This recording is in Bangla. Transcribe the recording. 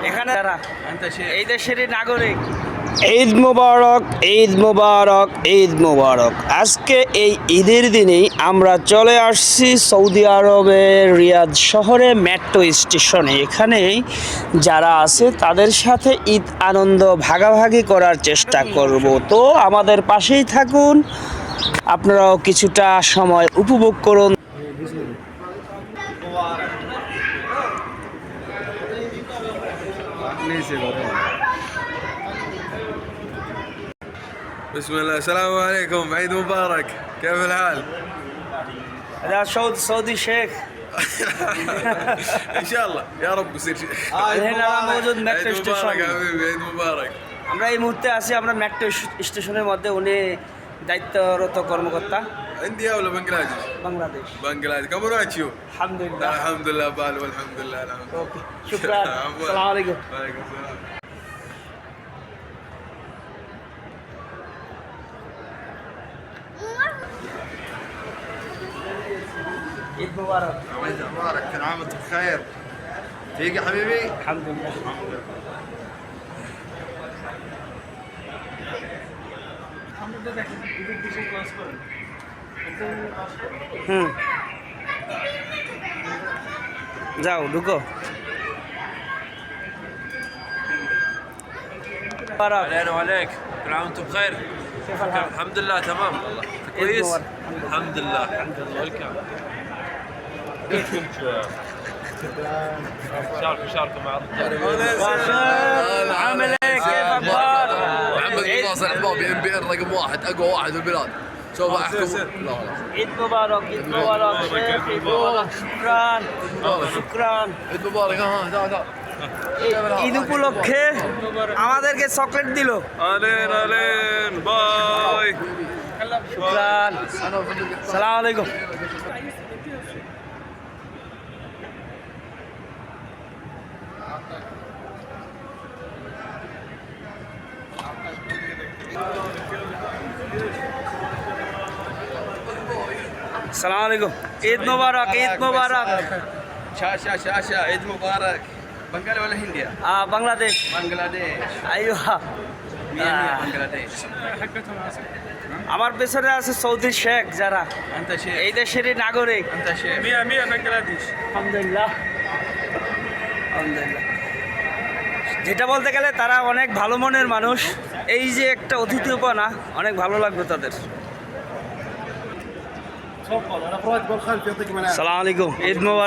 এখানে যারা এই দেশেরই নাগরিক, ঈদ মুবারক, ঈদ মুবারক, ঈদ মুবারক। আজকে এই ঈদের দিনেই আমরা চলে আসছি সৌদি আরবের রিয়াদ শহরে মেট্রো স্টেশনে। এখানে যারা আছে তাদের সাথে ঈদ আনন্দ ভাগাভাগি করার চেষ্টা করব। তো আমাদের পাশেই থাকুন, আপনারাও কিছুটা সময় উপভোগ করুন। بسم الله، السلام عليكم، عيد مبارك، كيف الحال؟ هذا سعودي شيخ. ان شاء الله يا رب يصير شيء. هنا موجود عيد মেট্রো স্টেশন। مبارك حبيبي، عيد مبارك. আমরা এই মুহূর্তে আছি আমরা মেট্রো স্টেশনের মধ্যে। উনি দায়িত্বরত কর্মকর্তা। انديا ولا بنغلاديش؟ বাংলাদেশ। بنغلاديش. كم راح تشوف؟ আলহামদুলিল্লাহ। الحمد لله بال والحمد لله الحمد لله. ওকে, শুকরান। আসসালামু আলাইকুম। وعليكم السلام. ঈদ মুবারক। عيد مبارك، كل عام وانت بخير. فيك يا حبيبي؟ আলহামদুলিল্লাহ। হুম, যাও ঢুকো। মুবারক। علينا وعليك، كل عام وانتم بخير. كيف الحال؟ الحمد لله تمام. كويس مبارك. الحمد لله. ويلكم. شاركوا مع عامل ايه؟ كيف اخبار؟ محمد بن ناصر الحبابي NBA رقم واحد، اقوى واحد في البلاد. سوف احكم. لا لا. ঈদ মুবারক, ঈদ মুবারক। ঈদ মুবারক। শুকরান, শুকরান। عيد مبارك. ها ها ঈদ উপলক্ষে আমাদেরকে চকলেট দিল। علين علين باي. শুকরান। সালাম আলাইকুম। সালাম আলাইকুম। ঈদ মুবারক, ঈদ মুবারক। شاشة شاشة، عيد مبارك. بنغال ولا هندية؟ বাংলাদেশ। بنغلاديش. আইয়ো। بنغلاديش. আমার পেছনে আছে সৌদি শেখ যারা انت شيخ. এই দেশেরই নাগরিক। انت شيخ. 100 بنغلاديش. আলহামদুলিল্লাহ, আলহামদুলিল্লাহ। যেটা বলতে গেলে তারা অনেক ভালো মনের মানুষ। এই যে একটা অতিথিপনা, অনেক ভালো লাগবে তাদের। সালাম আলাইকুম। ঈদ মুবারক।